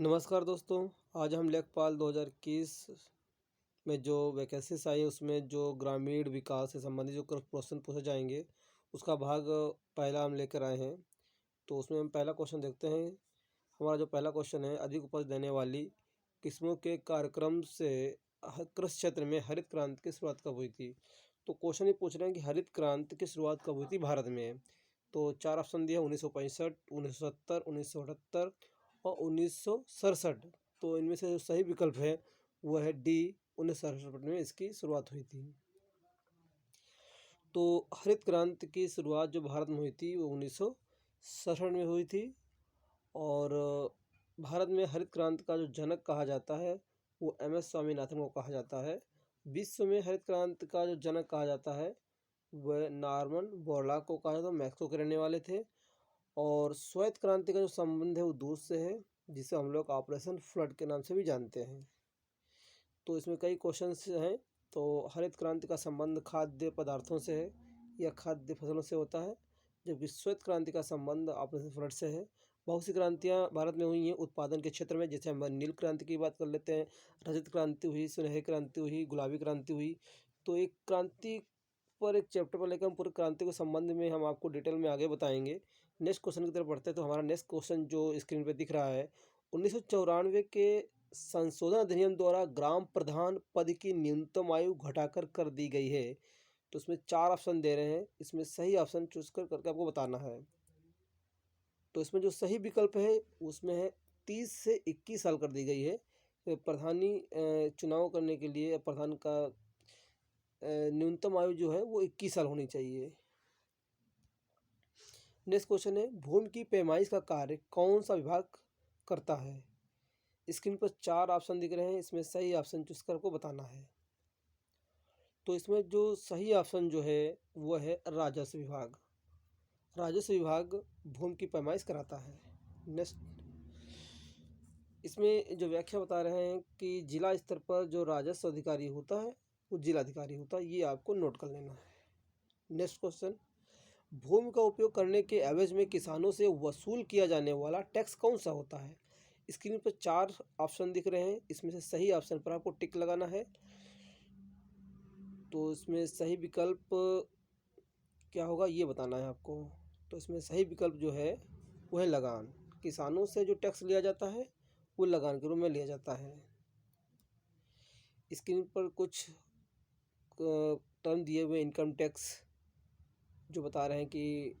नमस्कार दोस्तों। आज हम लेखपाल 2021 में जो वैकेंसीज आई है उसमें जो ग्रामीण विकास से संबंधित जो प्रश्न पूछे जाएंगे उसका भाग पहला हम लेकर आए हैं। तो उसमें हम पहला क्वेश्चन देखते हैं। हमारा जो पहला क्वेश्चन है, अधिक उपज देने वाली किस्मों के कार्यक्रम से कृषि क्षेत्र में हरित क्रांति की शुरुआत कब हुई थी। तो क्वेश्चन ये पूछ रहे हैं कि हरित क्रांति की शुरुआत कब हुई थी भारत में। तो चार ऑप्शन दिया: 1965, 1970, 1978 और 1967। तो इनमें से जो सही विकल्प है वो है डी, 1967 में इसकी शुरुआत हुई थी। तो हरित क्रांति की शुरुआत जो भारत में हुई थी वो 1967 में हुई थी। और भारत में हरित क्रांति का जो जनक कहा जाता है वो एम.एस. स्वामीनाथन को कहा जाता है। विश्व में हरित क्रांति का जो जनक कहा जाता है वह नॉर्मन बोरलॉग को कहा जाता है, मैक्सिको के रहने वाले थे। और श्वेत क्रांति का जो संबंध है वो दूध से है, जिसे हम लोग ऑपरेशन फ्लड के नाम से भी जानते हैं। तो इसमें कई क्वेश्चंस हैं। तो हरित क्रांति का संबंध खाद्य पदार्थों से है या खाद्य फसलों से होता है, जबकि श्वेत क्रांति का संबंध ऑपरेशन फ्लड से है। बहुत सी क्रांतियां भारत में हुई हैं उत्पादन के क्षेत्र में, जैसे हम नील क्रांति की बात कर लेते हैं, रजत क्रांति हुई, सुनहरी क्रांति हुई, गुलाबी क्रांति हुई। तो एक क्रांति पर एक चैप्टर पर लेकर हम पूरी क्रांति के संबंध में हम आपको डिटेल में आगे बताएंगे। नेक्स्ट क्वेश्चन की तरफ बढ़ते हैं। तो हमारा नेक्स्ट क्वेश्चन जो स्क्रीन पे दिख रहा है, 1994 के संशोधन अधिनियम द्वारा ग्राम प्रधान पद की न्यूनतम आयु घटाकर कर दी गई है। तो इसमें चार ऑप्शन दे रहे हैं, इसमें सही ऑप्शन चूज करके आपको बताना है। तो इसमें जो सही विकल्प है उसमें है 30 से 21 साल कर दी गई है। प्रधानी चुनाव करने के लिए प्रधान का न्यूनतम आयु जो है वो 21 साल होनी चाहिए। नेक्स्ट क्वेश्चन है, भूमि की पैमाइश का कार्य कौन सा विभाग करता है। स्क्रीन पर चार ऑप्शन दिख रहे हैं, इसमें सही ऑप्शन चूज कर को बताना है। तो इसमें जो सही ऑप्शन जो है वो है राजस्व विभाग। राजस्व विभाग भूमि की पैमाइश कराता है। नेक्स्ट, इसमें जो व्याख्या बता रहे हैं कि जिला स्तर पर जो राजस्व अधिकारी होता है वो जिलाधिकारी होता है, ये आपको नोट कर लेना है। नेक्स्ट क्वेश्चन, भूमि का उपयोग करने के एवज में किसानों से वसूल किया जाने वाला टैक्स कौन सा होता है। स्क्रीन पर चार ऑप्शन दिख रहे हैं, इसमें से सही ऑप्शन पर आपको टिक लगाना है। तो इसमें सही विकल्प क्या होगा ये बताना है आपको। तो इसमें सही विकल्प जो है वो है लगान। किसानों से जो टैक्स लिया जाता है वो लगान के रूप में लिया जाता है। स्क्रीन पर कुछ टर्म दिए हुए इनकम टैक्स जो बता रहे हैं कि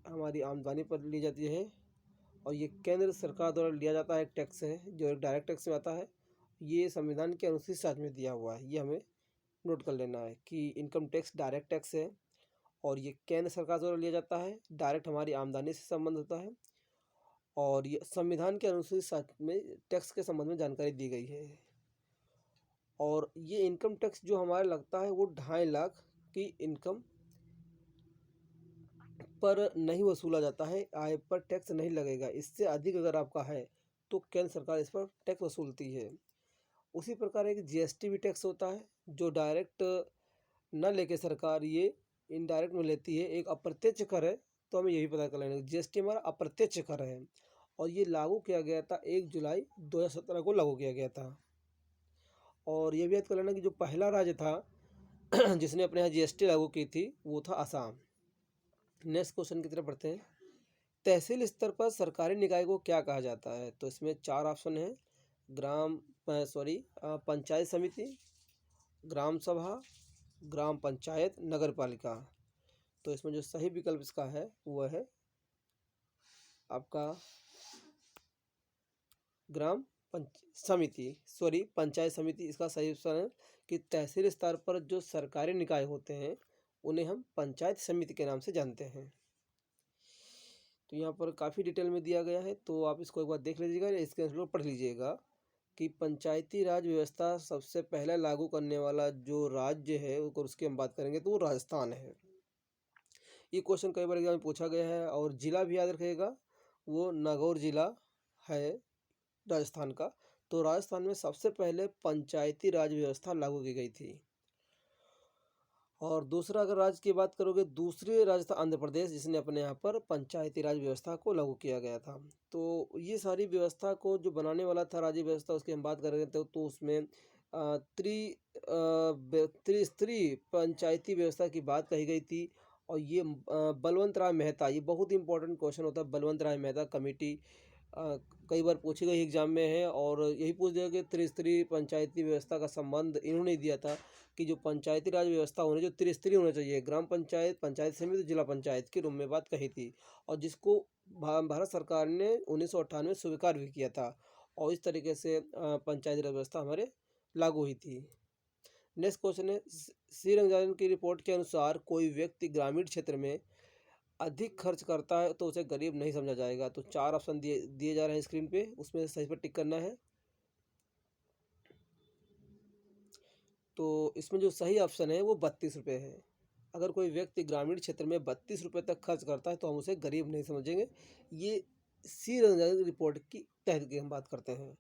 हमारी आमदनी पर ली जाती है, और ये केंद्र सरकार द्वारा लिया जाता है एक टैक्स है जो एक डायरेक्ट टैक्स में आता है। ये संविधान के अनुच्छेद 7 में दिया हुआ है, ये हमें नोट कर लेना है कि इनकम टैक्स डायरेक्ट टैक्स है और ये केंद्र सरकार द्वारा लिया जाता है, डायरेक्ट हमारी आमदनी से संबंध होता है। और ये संविधान के अनुच्छेद 7 में टैक्स के संबंध में जानकारी दी गई है। और ये इनकम टैक्स जो हमारा लगता है वो 2.5 लाख की इनकम पर नहीं वसूला जाता है, आय पर टैक्स नहीं लगेगा। इससे अधिक अगर आपका है तो केंद्र सरकार इस पर टैक्स वसूलती है। उसी प्रकार एक जीएसटी भी टैक्स होता है जो डायरेक्ट न लेके सरकार ये इनडायरेक्ट में लेती है, एक अप्रत्यक्ष कर है। तो हमें यही पता कर लेना, जीएसटी हमारा अप्रत्यक्ष कर है और ये लागू किया गया था 1 जुलाई 2017 को लागू किया गया था। और ये भी याद कर लेना कि जो पहला राज्य था जिसने अपने यहाँ जीएसटी लागू की थी वो था असम। नेक्स्ट क्वेश्चन की तरफ बढ़ते हैं। तहसील स्तर पर सरकारी निकाय को क्या कहा जाता है। तो इसमें चार ऑप्शन है, पंचायत समिति, ग्राम सभा, ग्राम पंचायत, नगर पालिका। तो इसमें जो सही विकल्प इसका है वह है आपका पंचायत समिति इसका सही ऑप्शन है कि तहसील स्तर पर जो सरकारी निकाय होते हैं उन्हें हम पंचायत समिति के नाम से जानते हैं। तो यहाँ पर काफ़ी डिटेल में दिया गया है, तो आप इसको एक बार देख लीजिएगा, इसके आंसर पढ़ लीजिएगा कि पंचायती राज व्यवस्था सबसे पहले लागू करने वाला जो राज्य है और उसकी हम बात करेंगे तो वो राजस्थान है। ये क्वेश्चन कई बार एग्जाम में पूछा गया है। और जिला भी याद रखिएगा, वो नागौर जिला है राजस्थान का। तो राजस्थान में सबसे पहले पंचायती राज व्यवस्था लागू की गई थी। और दूसरा अगर राज्य की बात करोगे, दूसरे राज्य था आंध्र प्रदेश, जिसने अपने यहाँ पर पंचायती राज व्यवस्था को लागू किया गया था। तो ये सारी व्यवस्था को जो बनाने वाला था राज्य व्यवस्था, उसकी हम बात करेंगे तो उसमें त्रिस्तरीय पंचायती व्यवस्था की बात कही गई थी। और ये बलवंत राय मेहता, ये बहुत इंपॉर्टेंट क्वेश्चन होता है, बलवंत राय मेहता कमेटी अ, कई बार पूछी गई एग्जाम में है। और यही पूछ दिया कि त्रिस्तरीय पंचायती व्यवस्था का संबंध इन्होंने दिया था कि जो पंचायती राज व्यवस्था होनी, जो त्रिस्तरीय होना चाहिए, ग्राम पंचायत, पंचायत समिति, जिला पंचायत के रूप में बात कही थी। और जिसको भारत सरकार ने 1998 में स्वीकार भी किया था। और इस तरीके से पंचायती राज व्यवस्था हमारे लागू हुई थी। नेक्स्ट क्वेश्चन है, सी रंगराजन की रिपोर्ट के अनुसार कोई व्यक्ति ग्रामीण क्षेत्र में अधिक खर्च करता है तो उसे गरीब नहीं समझा जाएगा। तो 4 ऑप्शन दिए दिए जा रहे हैं स्क्रीन पे, उसमें से सही पर टिक करना है। तो इसमें जो सही ऑप्शन है वो 32 रुपये है। अगर कोई व्यक्ति ग्रामीण क्षेत्र में 32 रुपये तक खर्च करता है तो हम उसे गरीब नहीं समझेंगे। ये सी रंगराजन रिपोर्ट की तहत की हम बात करते हैं।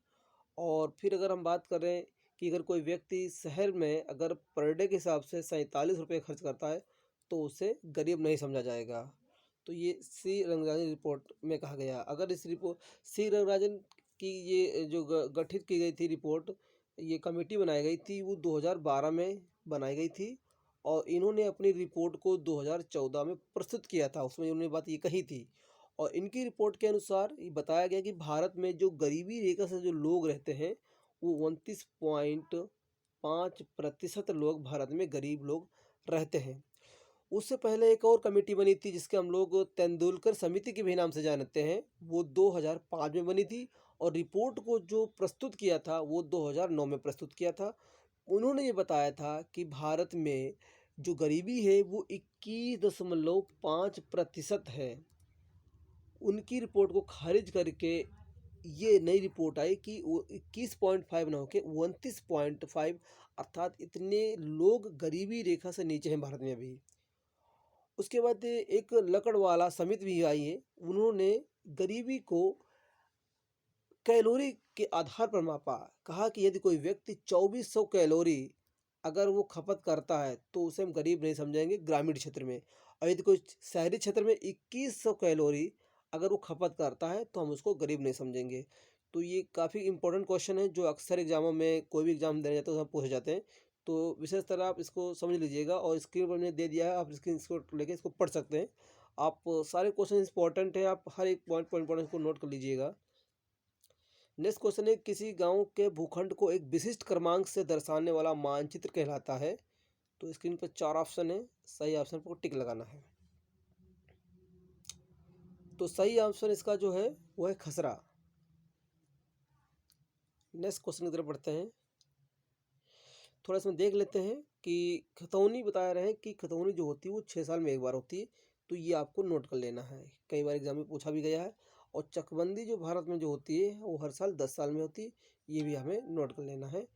और फिर अगर हम बात करें कि अगर कोई व्यक्ति शहर में अगर पर डे के हिसाब से 47 रुपये खर्च करता है तो उसे गरीब नहीं समझा जाएगा। तो ये सी रंगराजन रिपोर्ट में कहा गया। अगर इस रिपोर्ट सी रंगराजन की ये जो गठित की गई थी रिपोर्ट, ये कमेटी बनाई गई थी, वो 2012 में बनाई गई थी। और इन्होंने अपनी रिपोर्ट को 2014 में प्रस्तुत किया था, उसमें इन्होंने बात ये कही थी। और इनकी रिपोर्ट के अनुसार ये बताया गया कि भारत में जो गरीबी रेखा से जो लोग रहते हैं वो 29.5% लोग भारत में गरीब लोग रहते हैं। उससे पहले एक और कमेटी बनी थी जिसके हम लोग तेंदुलकर समिति के भी नाम से जानते हैं, वो 2005 में बनी थी। और रिपोर्ट को जो प्रस्तुत किया था वो 2009 में प्रस्तुत किया था। उन्होंने ये बताया था कि भारत में जो गरीबी है वो 21.5% है। उनकी रिपोर्ट को खारिज करके ये नई रिपोर्ट आई कि वो 21.5 ना होके 29.5, अर्थात इतने लोग गरीबी रेखा से नीचे हैं भारत में अभी। उसके बाद एक लकड़वाला समिति भी आई है, उन्होंने गरीबी को कैलोरी के आधार पर मापा। कहा कि यदि कोई व्यक्ति 2400 कैलोरी अगर वो खपत करता है तो उसे हम गरीब नहीं समझेंगे ग्रामीण क्षेत्र में। और यदि कोई शहरी क्षेत्र में 2100 कैलोरी अगर वो खपत करता है तो हम उसको गरीब नहीं समझेंगे। तो ये काफ़ी इंपॉर्टेंट क्वेश्चन है जो अक्सर एग्जामों में कोई भी एग्जाम देने जाते हैं तो हम पूछे जाते हैं। तो विशेष तरह आप इसको समझ लीजिएगा, और स्क्रीन पर मैंने दे दिया है, आप इसको लेके इसको पढ़ सकते हैं। आप सारे क्वेश्चन इंपॉर्टेंट है, आप हर एक पॉइंट पर इंपॉर्टेंट को नोट कर लीजिएगा। नेक्स्ट क्वेश्चन है, किसी गांव के भूखंड को एक विशिष्ट क्रमांक से दर्शाने वाला मानचित्र कहलाता है। तो स्क्रीन पर 4 ऑप्शन है, सही ऑप्शन पर टिक लगाना है। तो सही ऑप्शन इसका जो है वो है खसरा। नेक्स्ट क्वेश्चन की तरफ बढ़ते हैं। थोड़ा इसमें देख लेते हैं कि खतौनी बता रहे हैं कि खतौनी जो होती है वो 6 साल में एक बार होती है। तो ये आपको नोट कर लेना है, कई बार एग्जाम में पूछा भी गया है। और चकबंदी जो भारत में जो होती है वो हर साल 10 साल में होती है, ये भी हमें नोट कर लेना है।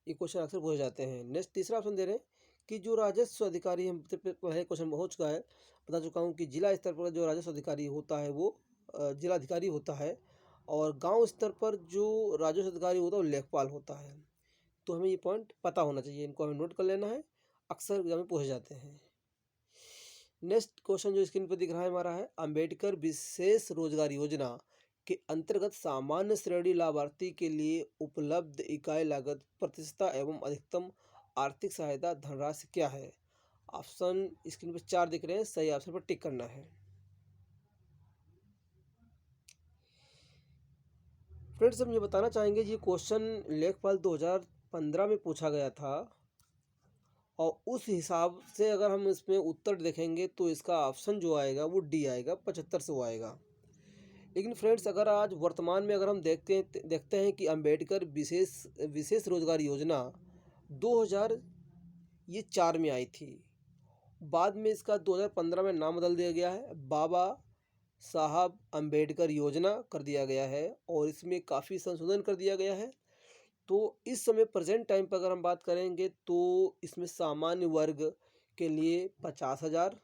ये क्वेश्चन अक्सर पूछे जाते हैं। नेक्स्ट तीसरा ऑप्शन दे रहे हैं कि जो राजस्व अधिकारी, हम पहले क्वेश्चन हो चुका है, बता चुका हूँ कि जिला स्तर पर जो राजस्व अधिकारी होता है वो जिला अधिकारी होता है। और गांव स्तर पर जो राजस्व अधिकारी होता है वो लेखपाल होता है। तो हमें ये पॉइंट पता होना चाहिए, इनको हमें नोट कर लेना है, अक्सर एग्जाम में पूछे जाते हैं। नेक्स्ट क्वेश्चन जो स्क्रीन पर दिख रहा है हमारा है, अंबेडकर विशेष रोजगार योजना के अंतर्गत सामान्य श्रेणी लाभार्थी के लिए उपलब्ध इकाई लागत, प्रतिशतता एवं अधिकतम आर्थिक सहायता धनराशि क्या है। ऑप्शन स्क्रीन पर 4 दिख रहे हैं, सही ऑप्शन पर टिक करना है। फ्रेंड्स, हम ये बताना चाहेंगे, ये क्वेश्चन लेखपाल 2015 में पूछा गया था। और उस हिसाब से अगर हम इसमें उत्तर देखेंगे तो इसका ऑप्शन जो आएगा वो डी आएगा, 75 से वो आएगा। लेकिन फ्रेंड्स, अगर आज वर्तमान में अगर हम देखते हैं कि अंबेडकर विशेष विशेष रोजगार योजना 2004 में आई थी। बाद में इसका 2015 में नाम बदल दिया गया है, बाबा साहब अंबेडकर योजना कर दिया गया है। और इसमें काफ़ी संशोधन कर दिया गया है। तो इस समय प्रेजेंट टाइम पर अगर हम बात करेंगे तो इसमें सामान्य वर्ग के लिए 50,000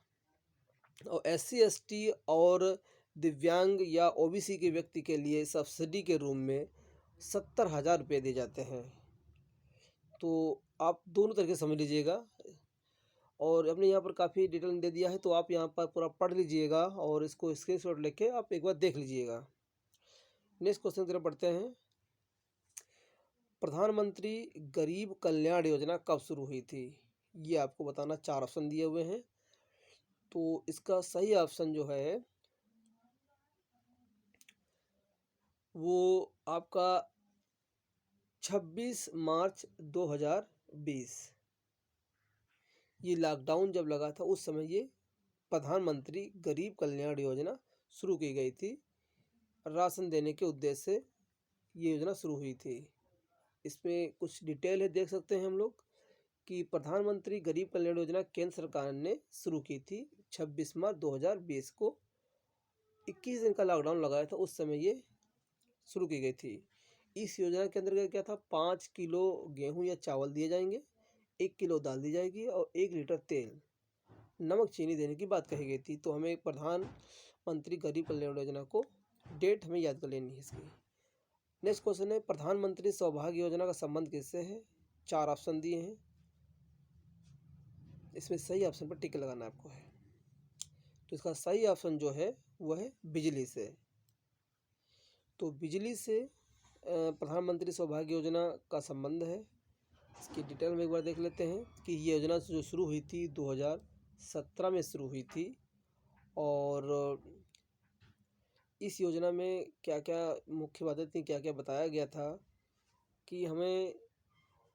और SC ST और दिव्यांग या OBC के व्यक्ति के लिए सब्सिडी के रूप में 70,000 रुपये दिए जाते हैं। तो आप दोनों तरीके से समझ लीजिएगा। और हमने यहाँ पर काफ़ी डिटेल दे दिया है, तो आप यहाँ पर पूरा पढ़ लीजिएगा और इसको स्क्रीनशॉट लेके आप एक बार देख लीजिएगा। नेक्स्ट क्वेश्चन की तरफ बढ़ते हैं। प्रधानमंत्री गरीब कल्याण योजना कब शुरू हुई थी? ये आपको बताना। 4 ऑप्शन दिए हुए हैं, तो इसका सही ऑप्शन जो है वो आपका 26 मार्च 2020। ये लॉकडाउन जब लगा था उस समय ये प्रधानमंत्री गरीब कल्याण योजना शुरू की गई थी। राशन देने के उद्देश्य से ये योजना शुरू हुई थी। इसमें कुछ डिटेल है, देख सकते हैं हम लोग कि प्रधानमंत्री गरीब कल्याण योजना केंद्र सरकार ने शुरू की थी 26 मार्च 2020 को। 21 दिन का लॉकडाउन लगाया था, उस समय ये शुरू की गई थी। इस योजना के अंतर्गत क्या था, 5 किलो गेहूं या चावल दिए जाएंगे, 1 किलो दाल दी जाएगी और 1 लीटर तेल, नमक, चीनी देने की बात कही गई थी। तो हमें प्रधानमंत्री गरीब कल्याण योजना को डेट हमें याद कर लेनी है इसकी। नेक्स्ट क्वेश्चन है, प्रधानमंत्री सौभाग्य योजना का संबंध किससे है? 4 ऑप्शन दिए हैं, इसमें सही ऑप्शन पर टिक लगाना आपको है। तो इसका सही ऑप्शन जो है वह है बिजली से। तो बिजली से प्रधानमंत्री सौभाग्य योजना का संबंध है। इसकी डिटेल में एक बार देख लेते हैं कि ये योजना जो शुरू हुई थी 2017 में शुरू हुई थी। और इस योजना में क्या क्या मुख्य बातें थी, क्या क्या बताया गया था कि हमें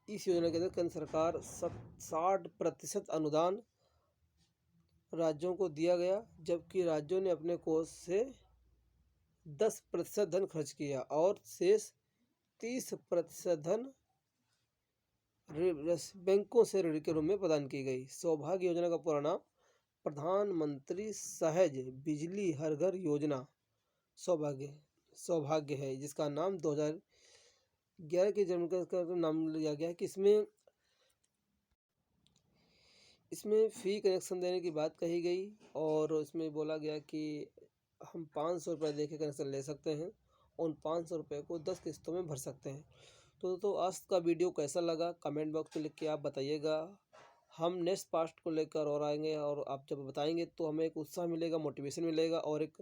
इस योजना के अंदर केंद्र सरकार 60% अनुदान राज्यों को दिया गया, जबकि राज्यों ने अपने कोष से 10% धन खर्च किया और शेष 30% धन बैंकों से ऋण के रूप में प्रदान की गई। सौभाग्य योजना का पूरा नाम प्रधानमंत्री सहज बिजली हर घर योजना सौभाग्य है, जिसका नाम 2011 के जनगणना का नाम लिया गया है कि इसमें फ्री कनेक्शन देने की बात कही गई और इसमें बोला गया कि हम 500 रुपये दे के कनेक्शन ले सकते हैं, उन 500 रुपये को 10 किस्तों में भर सकते हैं। तो आज का वीडियो कैसा लगा कमेंट बॉक्स में लिख के आप बताइएगा। हम नेक्स्ट पार्ट को लेकर और आएंगे और आप जब बताएंगे तो हमें एक उत्साह मिलेगा, मोटिवेशन मिलेगा और एक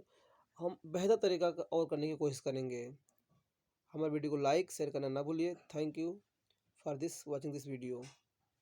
हम बेहतर तरीका और करने की कोशिश करेंगे। हमारे वीडियो को लाइक शेयर करना ना भूलिए। Thank you for watching this video.